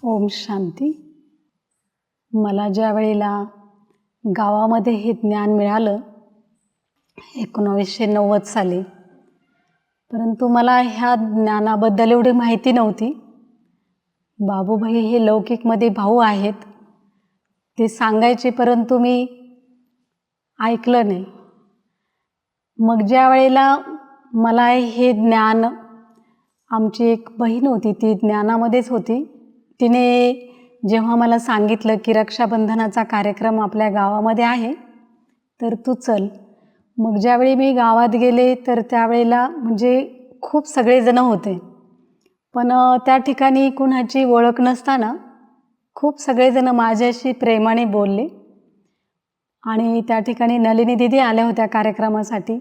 ओम शांती. मला ज्या वेळेला गावामध्ये हे ज्ञान मिळालं 1990 साली, परंतु मला ह्या ज्ञानाबद्दल एवढी माहिती नव्हती. बाबूभाई हे लौकिकमध्ये भाऊ आहेत, ते सांगायचे परंतु मी ऐकलं नाही. मग ज्या वेळेला मला हे ज्ञान, आमची एक बहीण होती ती ज्ञानामध्येच होती, तिने जेव्हा मला सांगितलं की रक्षाबंधनाचा कार्यक्रम आपल्या गावामध्ये आहे तर तू चल. मग ज्यावेळी मी गावात गेले तर त्यावेळेला म्हणजे खूप सगळेजण होते, पण त्या ठिकाणी कुणाची ओळख नसताना खूप सगळेजण माझ्याशी प्रेमाने बोलले. आणि त्या ठिकाणी नलिनी दीदी आल्या होत्या कार्यक्रमासाठी.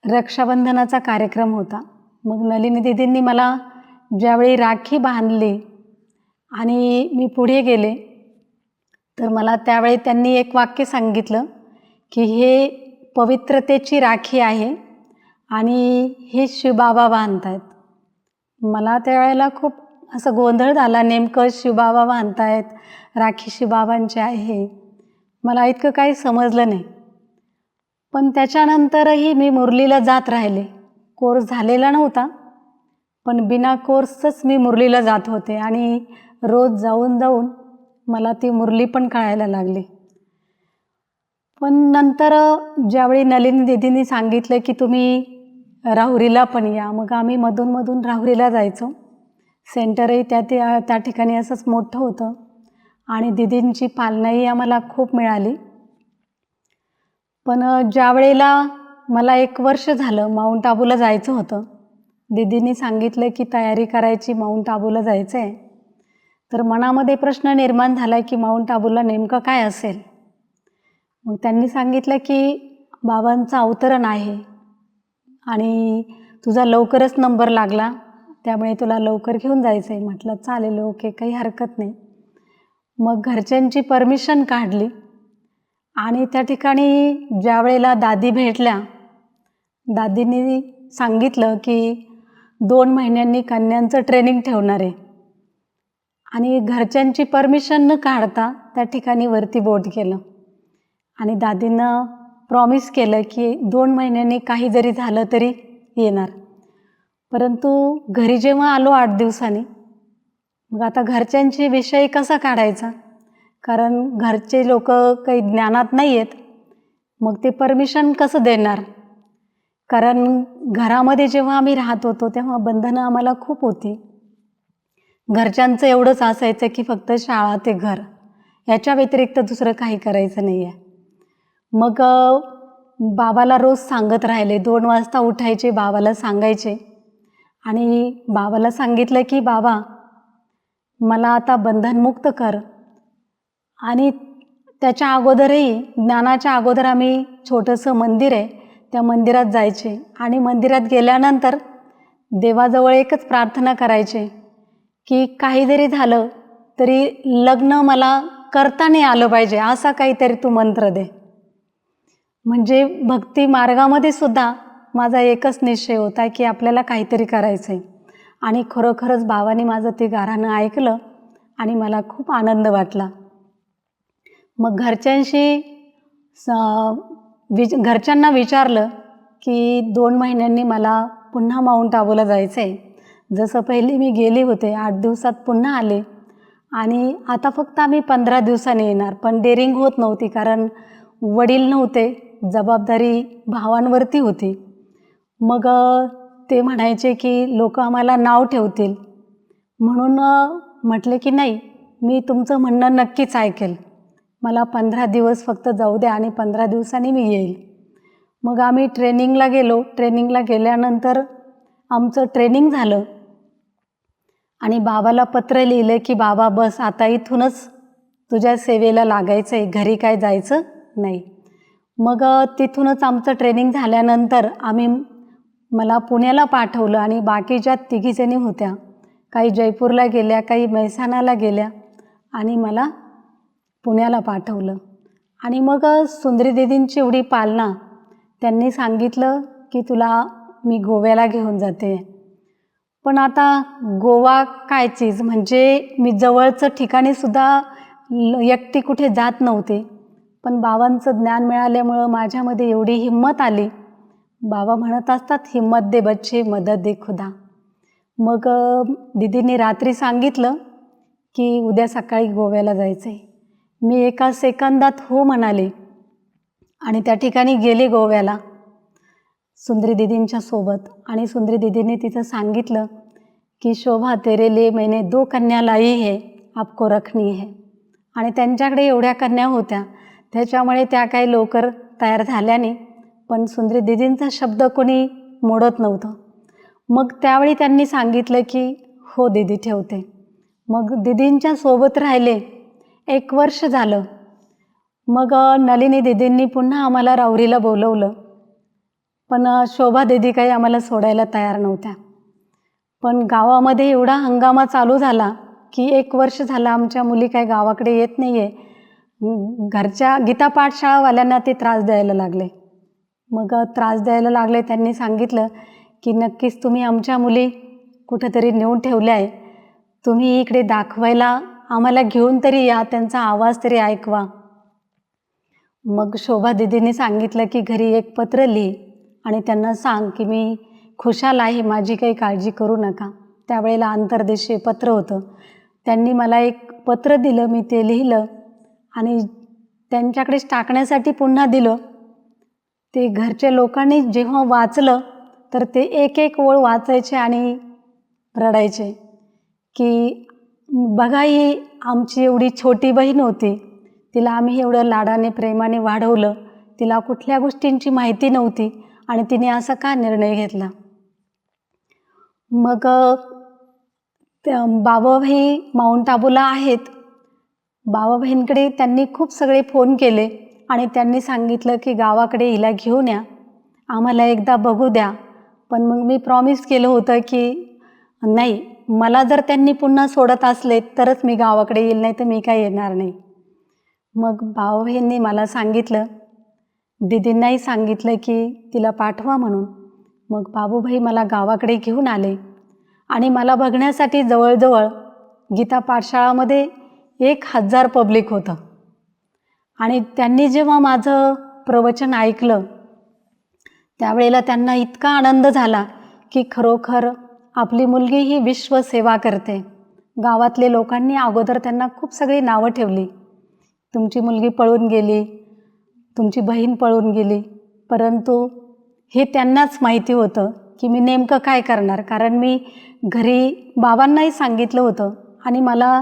रक्षाबंधनाचा कार्यक्रम होता. मग नलिनी दीदींनी मला ज्यावेळी राखी बांधली आणि मी पुढे गेले तर मला त्यावेळी त्यांनी एक वाक्य सांगितलं की हे पवित्रतेची राखी आहे आणि हे शिवबाबा बांधतायत. मला त्यावेळेला खूप असं गोंधळ झाला, नेमकं शिवबाबा बांधतायत, राखी शिवबाबांची आहे, मला इतकं काही समजलं नाही. पण त्याच्यानंतरही मी मुरलीला जात राहिले. कोर्स झालेला नव्हता, पण बिना कोर्सच मी मुरलीला जात होते आणि रोज जाऊन जाऊन मला ती मुरली पण कळायला लागली. पण नंतर ज्यावेळी नलिनी दीदींनी सांगितलं की तुम्ही राहुरीला पण या, मग आम्ही मधून राहुरीला जायचो. सेंटरही त्या ठिकाणी असंच मोठं होतं आणि दीदींची पालनाही आम्हाला खूप मिळाली. पण ज्या वेळेला मला 1 वर्ष झालं माउंट आबूला जायचं होतं, दीदींनी सांगितलं की तयारी करायची, माउंट आबूला जायचं आहे. तर मनामध्ये प्रश्न निर्माण झाला की माउंट आबूला नेमकं काय असेल. मग त्यांनी सांगितलं की बाबांचं अवतरण आहे आणि तुझा लवकरच नंबर लागला, त्यामुळे तुला लवकर घेऊन जायचं आहे. म्हटलं चालेल, ओके, काही हरकत नाही. मग घरच्यांची परमिशन काढली आणि त्या ठिकाणी ज्या वेळेला दादी भेटल्या, दादींनी सांगितलं की 2 महिन्यांनी कन्यांचं ट्रेनिंग ठेवणार आहे आणि घरच्यांची परमिशन न काढता त्या ठिकाणी वरती बोट केलं आणि दादींनं प्रॉमिस केलं की 2 महिन्यांनी काही जरी झालं तरी येणार. परंतु घरी जेव्हा आलो 8 दिवसांनी, मग आता घरच्यांची विषय कसा काढायचा, कारण घरचे लोक काही ज्ञानात नाही आहेत. मग ते परमिशन कसं देणार, कारण घरामध्ये जेव्हा आम्ही राहत होतो तेव्हा बंधनं आम्हाला खूप होती. घरच्यांचं एवढंच असायचं की फक्त शाळा ते घर, याच्या व्यतिरिक्त दुसरं काही करायचं नाही आहे. मग बाबाला रोज सांगत राहिले, 2 वाजता उठायचे, बाबाला सांगायचे आणि बाबाला सांगितलं की बाबा मला आता बंधनमुक्त कर. आणि त्याच्या अगोदरही, ज्ञानाच्या अगोदर आम्ही छोटंसं मंदिर आहे त्या मंदिरात जायचे आणि मंदिरात गेल्यानंतर देवाजवळ एकच प्रार्थना करायचे की काही जरी झालं तरी लग्न मला करता नाही आलं पाहिजे, असा काहीतरी तू मंत्र दे. म्हणजे भक्ती मार्गामध्ये सुद्धा माझा एकच निश्चय होता की आपल्याला काहीतरी करायचं आहे. आणि खरोखरच बाबांनी माझं ते गाऱ्हाणं ऐकलं आणि मला खूप आनंद वाटला. मग घरच्यांना विचारलं की 2 महिन्यांनी मला पुन्हा माउंट आबूला जायचं आहे. जसं पहिली मी गेली होते 8 दिवसात पुन्हा आले आणि आता फक्त आम्ही 15 दिवसांनी येणार. पण डेअरिंग होत नव्हती, कारण वडील नव्हते, जबाबदारी भावांवरती होती. मग ते म्हणायचे की लोक आम्हाला नाव ठेवतील, म्हणून म्हटले की नाही, मी तुमचं म्हणणं नक्कीच ऐकेल, मला 15 दिवस फक्त जाऊ द्या आणि 15 दिवसांनी मी येईल. मग आम्ही ट्रेनिंगला गेलो. ट्रेनिंगला गेल्यानंतर आमचं ट्रेनिंग झालं आणि बाबाला पत्र लिहिलं की बाबा बस आता इथूनच तुझ्या सेवेला लागायचं आहे, घरी काय जायचं नाही. मग तिथूनच आमचं ट्रेनिंग झाल्यानंतर मला पुण्याला पाठवलं आणि बाकीच्या 3 जणी होत्या, काही जयपूरला गेल्या, काही मेहसाणाला गेल्या आणि मला पुण्याला पाठवलं. आणि मग सुंदरी दीदींची एवढी पालना, त्यांनी सांगितलं की तुला मी गोव्याला घेऊन जाते. पण आता गोवा काय चीज, म्हणजे मी जवळचं ठिकाणीसुद्धा एकटी कुठे जात नव्हते. पण बाबांचं ज्ञान मिळाल्यामुळं माझ्यामध्ये एवढी हिंमत आली. बाबा म्हणत असतात, हिम्मत दे बच्चे मदद दे खुदा. मग दीदींनी रात्री सांगितलं की उद्या सकाळी गोव्याला जायचं आहे. मी एका सेकंदात हो म्हणाले आणि त्या ठिकाणी गेले गोव्याला सुंदरी दीदींच्या सोबत. आणि सुंदरी दीदींनी तिथं सांगितलं की शोभा तेरे लिए मैंने 2 कन्या लाई है, आपको रखनी है. आणि त्यांच्याकडे एवढ्या कन्या होत्या, त्याच्यामुळे त्या काही लवकर तयार झाल्या नाही. पण सुंदरी दीदींचा शब्द कोणी मोडत नव्हतं. मग त्यावेळी त्यांनी सांगितलं की हो दीदी ठेवते. मग दीदींच्या सोबत राहिले. 1 वर्ष झालं. मग नलिनी दीदींनी पुन्हा आम्हाला राहुरीला बोलवलं. पण शोभा दीदी काही आम्हाला सोडायला तयार नव्हत्या. पण गावामध्ये एवढा हंगामा चालू झाला की 1 वर्ष झालं आमच्या मुली काही गावाकडे येत नाही आहे. घरच्या गीता पाठशाळावाल्यांना ते त्रास द्यायला लागले. मग त्रास द्यायला लागले. त्यांनी सांगितलं की नक्कीच तुम्ही आमच्या मुली कुठंतरी नेऊन ठेवल्या आहे, तुम्ही इकडे दाखवायला आम्हाला घेऊन तरी या, त्यांचा आवाज तरी ऐकवा. मग शोभा दीदींनी सांगितलं की घरी एक पत्र लिही आणि त्यांना सांग की मी खुशाल आहे, माझी काही काळजी करू नका. त्यावेळेला आंतरदेशीय पत्र होतं. त्यांनी मला एक पत्र दिलं, मी ते लिहिलं आणि त्यांच्याकडेच टाकण्यासाठी पुन्हा दिलं. ते घरच्या लोकांनी जेव्हा वाचलं तर ते एक एक ओळ वाचायचे आणि रडायचे की बघा, ही आमची एवढी छोटी बहीण होती, तिला आम्ही एवढं लाडाने प्रेमाने वाढवलं, तिला कुठल्या गोष्टींची माहिती नव्हती आणि तिने असा का निर्णय घेतला. मग बाबाभाई माऊंट आबूला आहेत. बाबाभाईंकडे त्यांनी खूप सगळे फोन केले आणि त्यांनी सांगितलं की गावाकडे हिला घेऊन या, आम्हाला एकदा बघू द्या. पण मग मी प्रॉमिस केलं होतं की नाही, मला जर त्यांनी पुन्हा सोडत असले तरच मी गावाकडे येईल, नाही तर मी काय येणार नाही. मग बाबाभाईंनी मला सांगितलं, दीदींनाही सांगितलं की तिला पाठवा म्हणून. मग बाबूभाई मला गावाकडे घेऊन आले आणि मला बघण्यासाठी जवळजवळ गीता पाठशाळामध्ये 1000 पब्लिक होतं. आणि त्यांनी जेव्हा माझं प्रवचन ऐकलं त्यावेळेला त्यांना इतका आनंद झाला की खरोखर आपली मुलगी ही विश्वसेवा करते. गावातले लोकांनी अगोदर त्यांना खूप सगळी नावं ठेवली, तुमची मुलगी पळून गेली, तुमची बहीण पळून गेली. परंतु हे त्यांनाच माहिती होतं की मी नेमकं काय करणार, कारण मी घरी बाबांनाही सांगितलं होतं आणि मला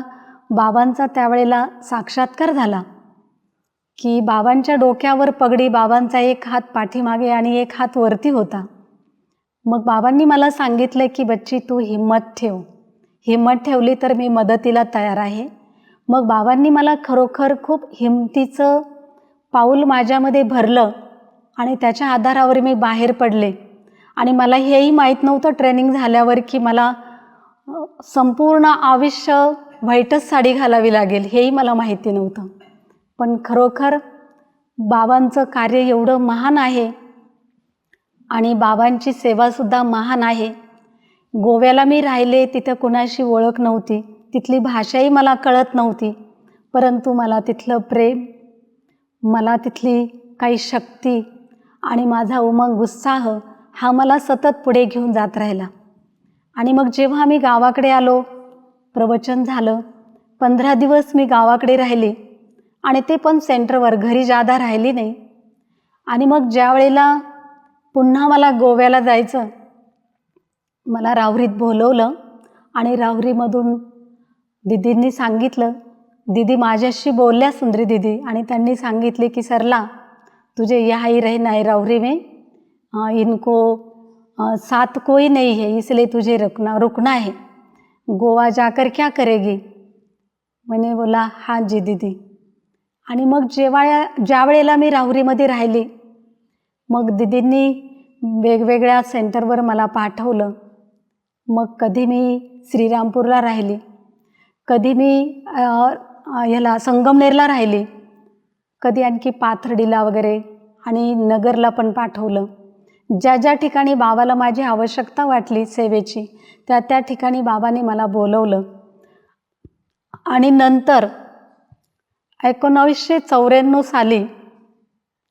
बाबांचा त्यावेळेला साक्षात्कार झाला की बाबांच्या डोक्यावर पगडी, बाबांचा एक हात पाठीमागे आणि एक हात वरती होता. मग बाबांनी मला सांगितलं की बच्ची तू हिम्मत ठेव, हिम्मत ठेवली तर मी मदतीला तयार आहे. मग बाबांनी मला खरोखर खूप हिमतीचं पाऊल माझ्यामध्ये भरलं आणि त्याच्या आधारावर मी बाहेर पडले. आणि मला हेही माहीत नव्हतं ट्रेनिंग झाल्यावर की मला संपूर्ण आयुष्य व्हाईटच साडी घालावी लागेल, हेही मला माहिती नव्हतं. पण खरोखर बाबांचं कार्य एवढं महान आहे आणि बाबांची सेवासुद्धा महान आहे. गोव्याला मी राहिले, तिथं कुणाशी ओळख नव्हती, तिथली भाषाही मला कळत नव्हती. परंतु मला तिथलं प्रेम, मला तिथली काही शक्ती आणि माझा उमंग उत्साह हा मला सतत पुढे घेऊन जात राहिला. आणि मग जेव्हा मी गावाकडे आलो, प्रवचन झालं, 15 दिवस मी गावाकडे राहिले आणि ते पण सेंटरवर, घरी जादा राहिली नाही. आणि मग ज्या वेळेला पुन्हा मला गोव्याला जायचं, मला राहुरीत बोलवलं आणि राहुरीमधून दीदींनी सांगितलं, दीदी माझ्याशी बोलल्या सुंदरी दीदी, आणि त्यांनी सांगितले की सरला तुझे यहाँ ही रहना है राहुरी में, इनको साथ कोई नहीं है, इसलिए तुझे रुकना है, गोवा जाकर क्या करेगी. मैंने बोला हाँ जी दीदी. आणि मग ज्या वेळेला मी राहुरीमध्ये राहिली, मग दीदींनी वेगवेगळ्या सेंटरवर मला पाठवलं. मग कधी मी श्रीरामपूरला राहिली, कधी मी ह्याला संगमनेरला राहिली, कधी आणखी पाथर्डीला वगैरे, आणि नगरला पण पाठवलं. ज्या ज्या ठिकाणी बाबाला माझी आवश्यकता वाटली सेवेची त्या त्या ठिकाणी बाबांनी मला बोलवलं. आणि नंतर 1994 साली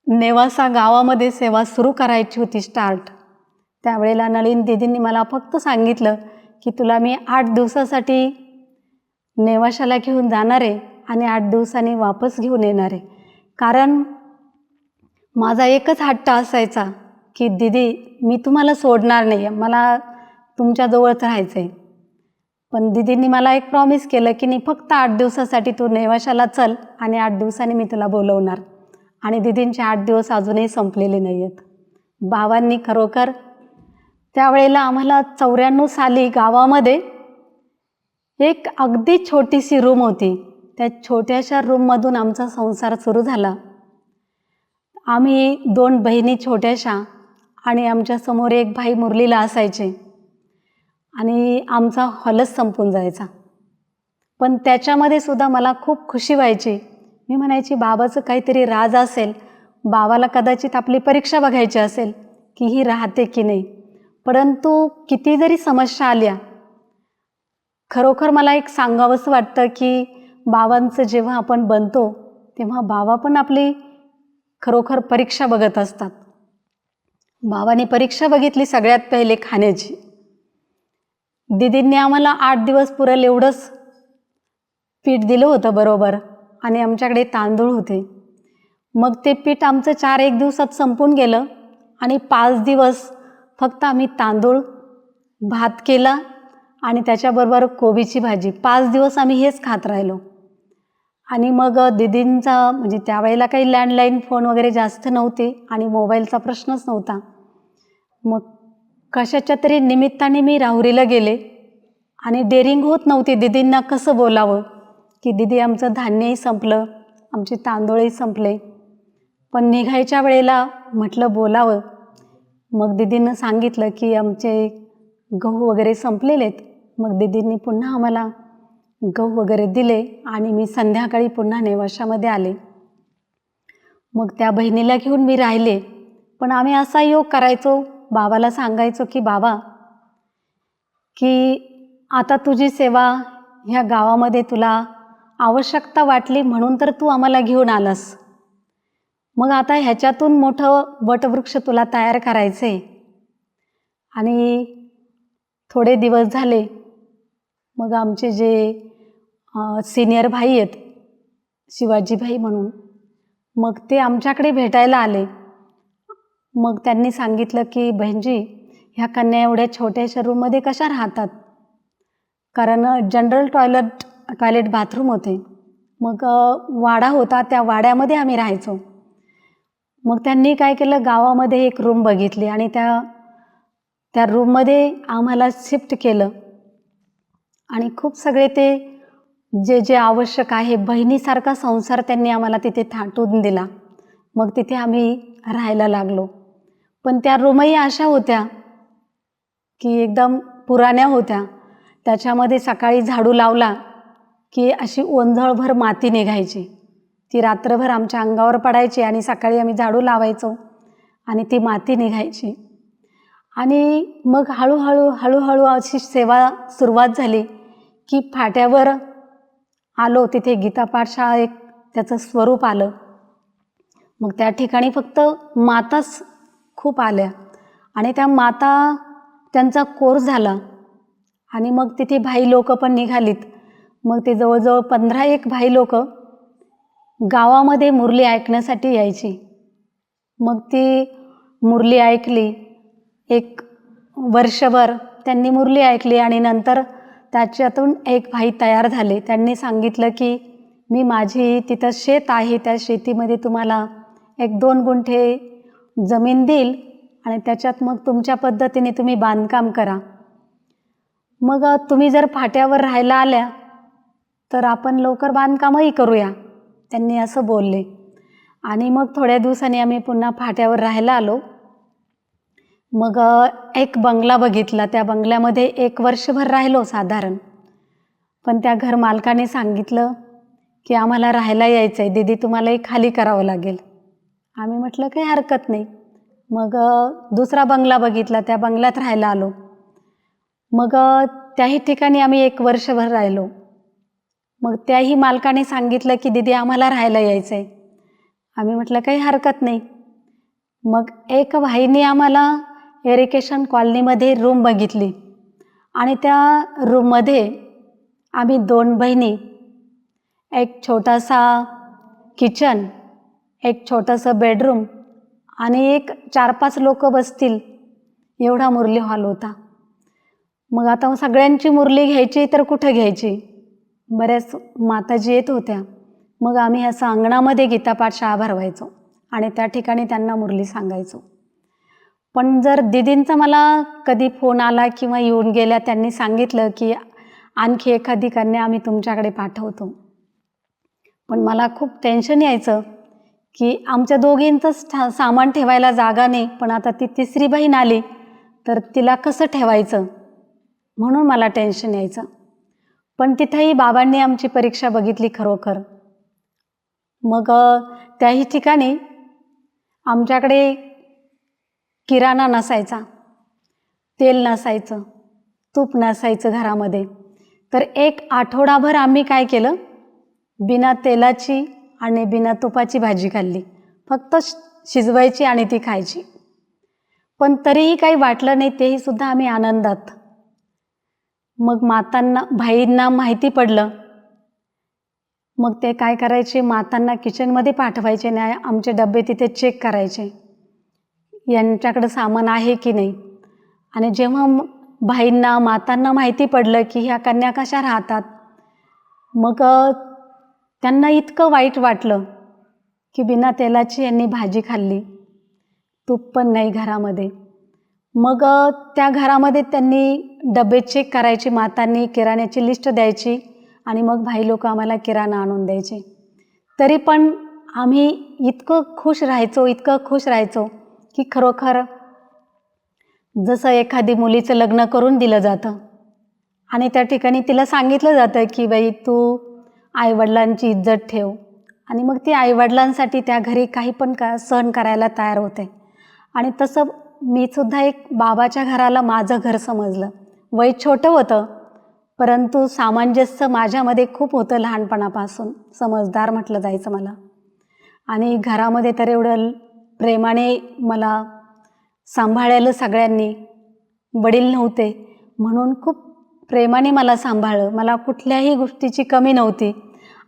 नेवासा गावामध्ये सेवा सुरू करायची होती स्टार्ट. त्यावेळेला नळीन दीदींनी मला फक्त सांगितलं की तुला मी 8 दिवसासाठी नेवाशाला घेऊन जाणार आहे आणि 8 दिवसांनी वापस घेऊन येणार आहे. कारण माझा एकच हट्ट असायचा की दीदी मी तुम्हाला सोडणार नाही, मला तुमच्याजवळच राहायचं आहे. पण दीदींनी मला एक प्रॉमिस केलं की नाही फक्त 8 दिवसासाठी तू नेवाशाला चल आणि 8 दिवसांनी मी तुला बोलवणार. आणि दीदींचे 8 दिवस अजूनही संपलेले नाही आहेत. बाबांनी खरोखर त्यावेळेला आम्हाला 94 साली गावामध्ये एक अगदी छोटीशी रूम होती. त्या छोट्याशा रूममधून आमचा संसार सुरू झाला. आम्ही 2 बहिणी छोट्याशा आणि आमच्यासमोर एक भाई मुरलीला असायचे आणि आमचा हॉलच संपून जायचा. पण त्याच्यामध्ये सुद्धा मला खूप खुशी व्हायची. मी म्हणायची बाबाचं काहीतरी राज असेल, बाबाला कदाचित आपली परीक्षा बघायची असेल की ही राहते की नाही. परंतु किती जरी समस्या आल्या, खरोखर मला एक सांगावंसं वाटतं की बाबांचं जेव्हा आपण बनतो तेव्हा बाबा पण आपली खरोखर परीक्षा बघत असतात. बाबांनी परीक्षा बघितली सगळ्यात पहिले खाण्याची. दीदींनी आम्हाला 8 दिवस पुरेल एवढंच पीठ दिलं होतं बरोबर आणि आमच्याकडे तांदूळ होते. मग ते पीठ आमचं 4-1 दिवसात संपून गेलं आणि 5 दिवस फक्त आम्ही तांदूळ भात केला आणि त्याच्याबरोबर कोबीची भाजी. 5 दिवस आम्ही हेच खात राहिलो. आणि मग दीदींचा म्हणजे त्यावेळेला काही लँडलाईन फोन वगैरे जास्त नव्हते आणि मोबाईलचा प्रश्नच नव्हता. मग कशाच्या तरी निमित्ताने मी राहुरीला गेले आणि डेअरिंग होत नव्हती दीदींना कसं बोलावं की दीदी आमचं धान्यही संपलं, आमचे तांदूळही संपले. पण निघायच्या वेळेला म्हटलं बोलावं. मग दीदींनं सांगितलं की आमचे गहू वगैरे संपलेले आहेत. मग दीदींनी पुन्हा आम्हाला गहू वगैरे दिले आणि मी संध्याकाळी पुन्हा नेवाशामध्ये आले. मग त्या बहिणीला घेऊन मी राहिले. पण आम्ही असा योग करायचो, बाबाला सांगायचो की बाबा की आता तुझी सेवा ह्या गावामध्ये तुला आवश्यकता वाटली म्हणून तर तू आम्हाला घेऊन आलास. मग आता ह्याच्यातून मोठं वटवृक्ष तुला तयार करायचं आहे. आणि थोडे दिवस झाले मग आमचे जे सिनियर भाई आहेत शिवाजी भाई म्हणून, मग ते आमच्याकडे भेटायला आले. मग त्यांनी सांगितलं की बहिणजी ह्या कन्या एवढ्या छोट्याशा रूममध्ये कशा राहतात. कारण जनरल टॉयलेट बाथरूम होते. मग वाडा होता, त्या वाड्यामध्ये आम्ही राहायचो. मग त्यांनी काय केलं, गावामध्ये एक रूम बघितली आणि त्या रूममध्ये आम्हाला शिफ्ट केलं. आणि खूप सगळे ते जे आवश्यक आहे बहिणीसारखा संसार त्यांनी आम्हाला तिथे थाटून दिला. मग तिथे आम्ही राहायला लागलो. पण त्या रूमही अशा होत्या की एकदम पुराण्या होत्या. त्याच्यामध्ये सकाळी झाडू लावला की अशी ओंजळभर माती निघायची. ती रात्रभर आमच्या अंगावर पडायची आणि सकाळी आम्ही झाडू लावायचो आणि ती माती निघायची. आणि मग हळूहळू अशी सेवा सुरुवात झाली की फाट्यावर आलो. तिथे गीता पाठशाळा एक त्याचं स्वरूप आलं. मग त्या ठिकाणी फक्त माताच खूप आल्या आणि त्या माता त्यांचा कोर्स झाला आणि मग तिथे भाई लोक पण निघालीत. मग ते जवळजवळ 15-1 भाई लोक गावामध्ये मुरली ऐकण्यासाठी यायची. मग ती मुरली ऐकली. एक वर्षभर त्यांनी मुरली ऐकली आणि नंतर त्याच्यातून एक भाई तयार झाले. त्यांनी सांगितलं की मी माझी तिथं शेत आहे, त्या शेतीमध्ये तुम्हाला 1-2 गुंठे जमीन देईल आणि त्याच्यात मग तुमच्या पद्धतीने तुम्ही बांधकाम करा. मग तुम्ही जर फाट्यावर राहायला आल्या तर आपण लवकर बांधकामही करूया, त्यांनी असं बोलले. आणि मग थोड्या दिवसांनी आम्ही पुन्हा फाट्यावर राहायला आलो. मग एक बंगला बघितला. त्या बंगल्यामध्ये 1 वर्षभर राहिलो साधारण. पण त्या घर मालकाने सांगितलं की आम्हाला राहायला यायचं आहे, दीदी तुम्हालाही खाली करावं लागेल. आम्ही म्हटलं काही हरकत नाही. मग दुसरा बंगला बघितला, त्या बंगल्यात राहायला आलो. मग त्याही ठिकाणी आम्ही 1 वर्षभर राहिलो. मग त्याही मालकाने सांगितलं की दीदी आम्हाला राहायला यायचं आहे. आम्ही म्हटलं काही हरकत नाही. मग एक भाईने आम्हाला इरिगेशन कॉलनीमध्ये रूम बघितली आणि त्या रूममध्ये आम्ही 2 बहिणी, एक छोटासा किचन, एक छोटंसं बेडरूम आणि एक 4-5 लोक बसतील एवढा मुरली हॉल होता. मग आता सगळ्यांची मुरली घ्यायची तर कुठं घ्यायची? बऱ्याच माताजी येत होत्या. मग आम्ही असं अंगणामध्ये गीतापाठ शाळा भरवायचो आणि त्या ठिकाणी त्यांना मुरली सांगायचो. पण जर दीदींचा मला कधी फोन आला किंवा येऊन गेल्या, त्यांनी सांगितलं की आणखी एखादी कन्या आम्ही तुमच्याकडे पाठवतो. पण मला खूप टेन्शन यायचं की आमच्या दोघींचंच सामान ठेवायला जागा नाही, पण आता ती तिसरी बहीण आली तर तिला कसं ठेवायचं, म्हणून मला टेन्शन यायचं. पण तिथंही बाबांनी आमची परीक्षा बघितली खरोखर. मग त्याही ठिकाणी आमच्याकडे किराणा नसायचा, तेल नसायचं, तूप नसायचं घरामध्ये. तर 1 आठवडाभर आम्ही काय केलं, बिना तेलाची आणि बिना तुपाची भाजी खाल्ली. फक्त शिजवायची आणि ती खायची. पण तरीही काही वाटलं नाही, तेही सुद्धा आम्ही आनंदात. मग मातांना, भाईंना माहिती पडलं. मग ते काय करायचे, मातांना किचनमध्ये पाठवायचे नाही, आमचे डबे तिथे चेक करायचे यांच्याकडं सामान आहे की नाही. आणि जेव्हा भाईंना, मातांना माहिती पडलं की ह्या कन्या कशा राहतात, मग त्यांना इतकं वाईट वाटलं की बिना तेलाची यांनी भाजी खाल्ली, तूप पण नाही घरामध्ये. मग त्या घरामध्ये त्यांनी डबे चेक करायचे, मातांनी किराण्याची लिस्ट द्यायची आणि मग भाई लोक आम्हाला किराणा आणून द्यायचे. तरी पण आम्ही इतकं खुश राहायचो की खरोखर जसं एखादी मुलीचं लग्न करून दिलं जातं आणि त्या ठिकाणी तिला सांगितलं जातं की बाई तू आईवडिलांची इज्जत ठेव, आणि मग ती आईवडिलांसाठी त्या घरी काही पण सहन करायला तयार होते. आणि तसं मी सुद्धा एक बाबाच्या घराला माझं घर समजलं. वय छोटं होतं, परंतु सामंजस्य माझ्यामध्ये खूप होतं लहानपणापासून. समजदार म्हटलं जायचं मला. आणि घरामध्ये तर एवढं प्रेमाने मला सांभाळलं सगळ्यांनी. वडील नव्हते म्हणून खूप प्रेमाने मला सांभाळलं. मला कुठल्याही गोष्टीची कमी नव्हती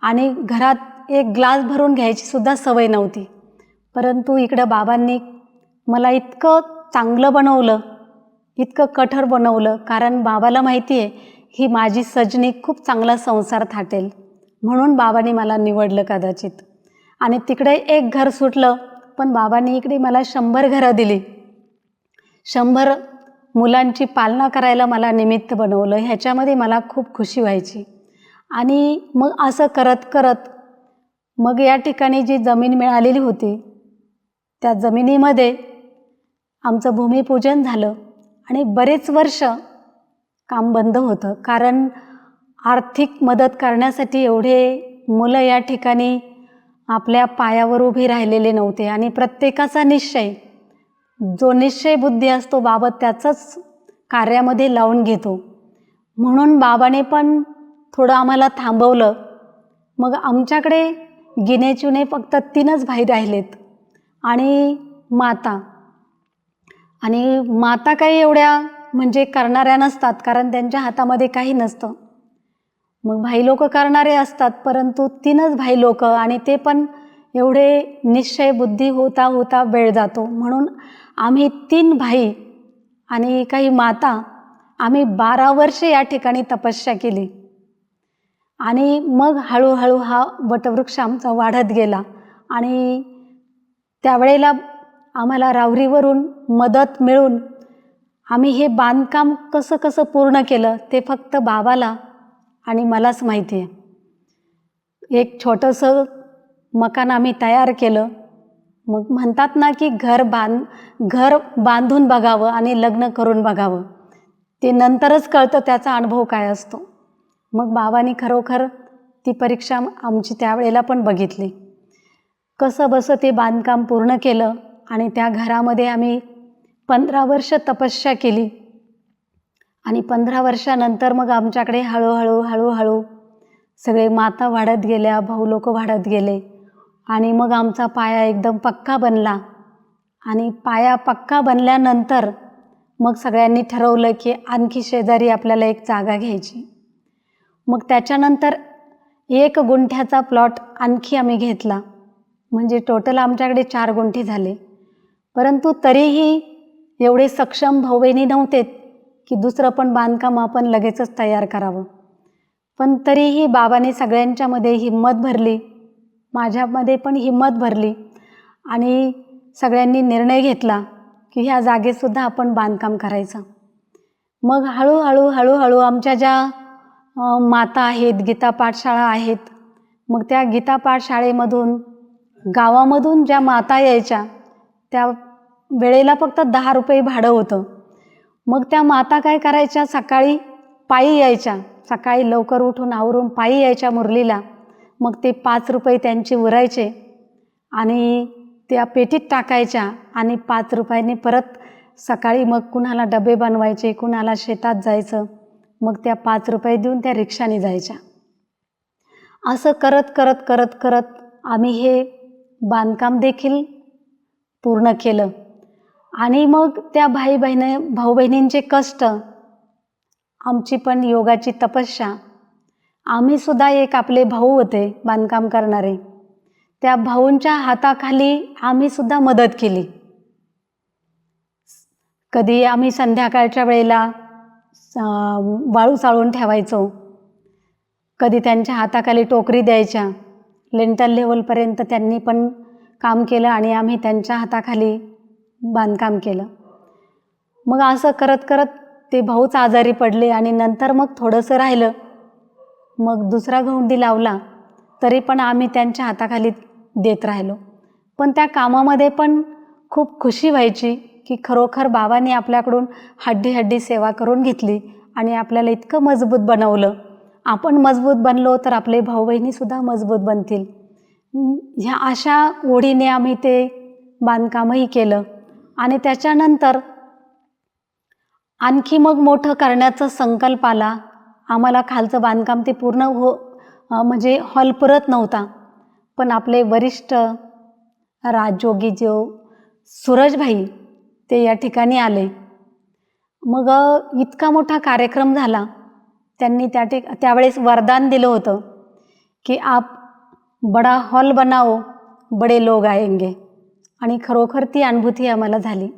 आणि घरात एक ग्लास भरून घ्यायची सुद्धा सवय नव्हती. परंतु इकडं बाबांनी मला इतकं चांगलं बनवलं, इतकं कठोर बनवलं, कारण बाबाला माहिती आहे ही माझी सजनी खूप चांगला संसार थाटेल, म्हणून बाबांनी मला निवडलं कदाचित. आणि तिकडे एक घर सुटलं, पण बाबांनी इकडे मला 100 घरं दिली. 100 मुलांची पालना करायला मला निमित्त बनवलं. ह्याच्यामध्ये मला खूप खुशी व्हायची. आणि मग असं करत करत मग या ठिकाणी जी जमीन मिळालेली होती, त्या जमिनीमध्ये आमचं भूमिपूजन झालं आणि बरेच वर्ष काम बंद होतं, कारण आर्थिक मदत करण्यासाठी एवढे मुलं या ठिकाणी आपल्या पायावर उभे राहिलेले नव्हते. आणि प्रत्येकाचा निश्चय, जो निश्चय बुद्धी असतो बाबा त्याचंच कार्यामध्ये लावून घेतो. म्हणून बाबाने पण थोडं आम्हाला थांबवलं. मग आमच्याकडे गिनेचुने फक्त 3च भाई राहिलेत आणि माता. आणि माता काही एवढ्या म्हणजे करणाऱ्या नसतात, कारण त्यांच्या हातामध्ये काही नसतं. मग भाई लोक करणारे असतात, परंतु 3च भाई लोक, आणि ते पण एवढे निश्चय बुद्धी होता होता वेळ जातो. म्हणून आम्ही 3 भाई आणि काही माता, आम्ही 12 वर्षे या ठिकाणी तपस्या केली. आणि मग हळूहळू हा वटवृक्ष आमचा वाढत गेला. आणि त्यावेळेला आम्हाला राहुरीवरून मदत मिळून आम्ही हे बांधकाम कसं कसं पूर्ण केलं ते फक्त बाबाला आणि मलाच माहिती आहे. एक छोटंसं मकान आम्ही तयार केलं. मग म्हणतात ना की घर बांधून बघावं आणि लग्न करून बघावं, ते नंतरच कळतं त्याचा अनुभव काय असतो. मग बाबांनी खरोखर ती परीक्षा आमची त्यावेळेला पण बघितली. कसं बसं ते बांधकाम पूर्ण केलं आणि त्या घरामध्ये आम्ही 15 वर्ष तपस्या केली. आणि 15 वर्षानंतर मग आमच्याकडे हळूहळू सगळे माता वाढत गेल्या, भाऊ लोक वाढत गेले आणि मग आमचा पाया एकदम पक्का बनला. आणि पाया पक्का बनल्यानंतर मग सगळ्यांनी ठरवलं की आणखी शेजारी आपल्याला एक जागा घ्यायची. मग त्याच्यानंतर 1 गुंठ्याचा प्लॉट आणखी आम्ही घेतला. म्हणजे टोटल आमच्याकडे 4 गुंठे झाले. परंतु तरीही एवढे सक्षम भाऊ बहिणी नव्हते की दुसरं पण बांधकाम आपण लगेचच तयार करावं. पण तरीही बाबांनी सगळ्यांच्यामध्ये हिंमत भरली, माझ्यामध्ये पण हिंमत भरली आणि सगळ्यांनी निर्णय घेतला की ह्या जागेतसुद्धा आपण बांधकाम करायचं. मग हळूहळू आमच्या ज्या माता आहेत, गीता पाठशाळा आहेत, मग त्या गीता पाठशाळेमधून गावामधून ज्या माता यायच्या त्या वेळेला फक्त 10 रुपये भाडं होतं. मग त्या माता काय करायच्या, सकाळी पायी यायच्या, सकाळी लवकर उठून आवरून पायी यायच्या मुरलीला. मग ते 5 रुपये त्यांचे उरायचे आणि त्या पेटीत टाकायच्या आणि 5 रुपयांनी परत सकाळी मग कुणाला डबे बनवायचे, कुणाला शेतात जायचं, मग त्या 5 रुपये देऊन त्या रिक्षाने जायच्या. असं करत आम्ही हे बांधकाम देखील पूर्ण केलं. आणि मग त्या भाऊ बहिणींचे कष्ट, आमची पण योगाची तपस्या, आम्हीसुद्धा एक आपले भाऊ होते बांधकाम करणारे, त्या भाऊंच्या हाताखाली आम्हीसुद्धा मदत केली. कधी आम्ही संध्याकाळच्या वेळेला वाळू चाळून ठेवायचो, कधी त्यांच्या हाताखाली टोकरी द्यायच्या. लेंटल लेवलपर्यंत त्यांनी पण काम केलं आणि आम्ही त्यांच्या हाताखाली बांधकाम केलं. मग असं करत ते भाऊच आजारी पडले आणि नंतर मग थोडंसं राहिलं, मग दुसरा गौंडी लावला, तरी पण आम्ही त्यांच्या हाताखाली देत राहिलो. पण त्या कामामध्ये पण खूप खुशी व्हायची की खरोखर बाबांनी आपल्याकडून हड्डी सेवा करून घेतली आणि आपल्याला इतकं मजबूत बनवलं. आपण मजबूत बनलो तर आपले भाऊ बहिणीसुद्धा मजबूत बनतील. ह्या अशा ओढीने आम्ही ते बांधकामही केलं. आणि त्याच्यानंतर आणखी मग मोठं करण्याचा संकल्प आला. आम्हाला खालचं बांधकाम ते पूर्ण म्हणजे हॉल पुरत नव्हता. पण आपले वरिष्ठ राजयोगी सूरजभाई ते या ठिकाणी आले. मग इतका मोठा कार्यक्रम झाला. त्यांनी त्यावेळेस वरदान दिलं होतं की आप बडा हॉल बनाओ, बडे लोग आएंगे. आणि खरोखर ती अनुभूती आम्हाला झाली.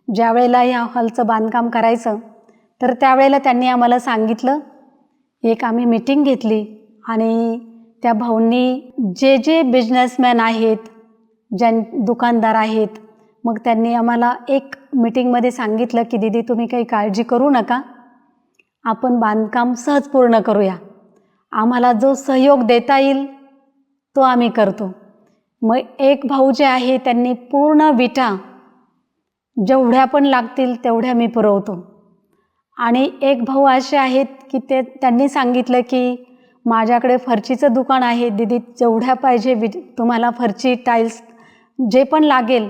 ज्या वेळेला या हॉलचं बांधकाम करायचं तर त्यावेळेला त्यांनी आम्हाला सांगितलं. एक आम्ही मीटिंग घेतली आणि त्या भाऊंनी जे बिझनेसमॅन आहेत, दुकानदार आहेत, मग त्यांनी आम्हाला एक मीटिंगमध्ये सांगितलं की दीदी तुम्ही काही काळजी करू नका, आपण बांधकाम सहज पूर्ण करूया. आम्हाला जो सहयोग देता येईल तो आम्ही करतो. मग एक भाऊ जे आहे त्यांनी पूर्ण विटा जेवढ्या पण लागतील तेवढ्या मी पुरवतो. आणि एक भाऊ असे आहेत की त्यांनी सांगितलं की माझ्याकडे फरशीचं दुकान आहे दीदी, जेवढ्या पाहिजे तुम्हाला फरशी, टाईल्स जे पण लागेल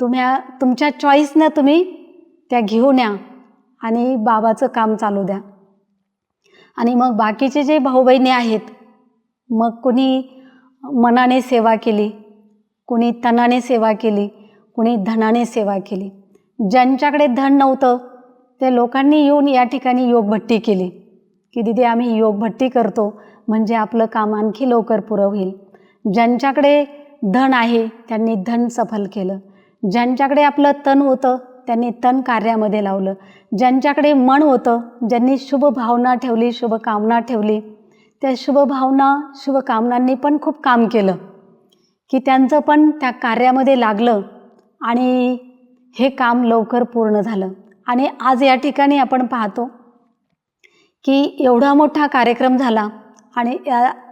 तुमच्या चॉईसनं तुम्ही त्या घेऊन या आणि बाबाचं काम चालू द्या. आणि मग बाकीचे जे भाऊ बहिणी आहेत, मग कुणी मनाने सेवा केली, कुणी तनाने सेवा केली, कुणी धनाने सेवा केली. ज्यांच्याकडे धन नव्हतं त्या लोकांनी येऊन या ठिकाणी योगभट्टी केली की दीदी आम्ही योगभट्टी करतो म्हणजे आपलं काम आणखी लवकर पुरं होईल. ज्यांच्याकडे धन आहे त्यांनी धन सफल केलं. ज्यांच्याकडे आपलं तन होतं त्यांनी तन कार्यामध्ये लावलं. ज्यांच्याकडे मन होतं, ज्यांनी शुभ भावना ठेवली, शुभ कामना ठेवली, त्या शुभ भावना शुभ कामनांनी पण खूप काम केलं की त्यांचं पण त्या कार्यामध्ये लागलं आणि हे काम लवकर पूर्ण झालं. आणि आज या ठिकाणी आपण पाहतो की एवढा मोठा कार्यक्रम झाला आणि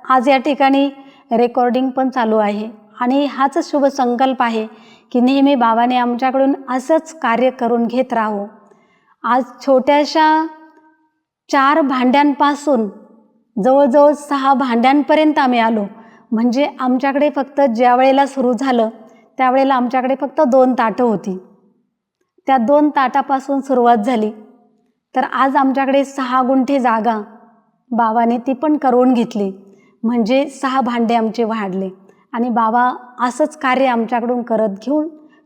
आज या ठिकाणी रेकॉर्डिंग पण चालू आहे. आणि हाच शुभ संकल्प आहे की नेहमी बाबाने आमच्याकडून असंच कार्य करून घेत राहू. आज छोट्याशा 4 भांड्यांपासून जवळजवळ 6 भांड्यांपर्यंत आम्ही आलो. म्हणजे आमच्याकडे फक्त ज्या वेळेला सुरू झालं त्यावेळेला आमच्याकडे फक्त 2 ताटं होती. त्या 2 ताटापासून सुरुवात झाली. तर आज आमच्याकडे 6 गुंठे जागा बाबाने ती पण करवून घेतली. म्हणजे 6 भांडे आमचे वाढले. आणि बाबा असंच कार्य आमच्याकडून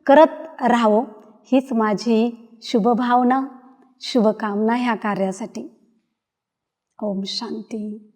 करत राहावं हीच माझी शुभभावना, शुभकामना ह्या कार्यासाठी. ओम शांती.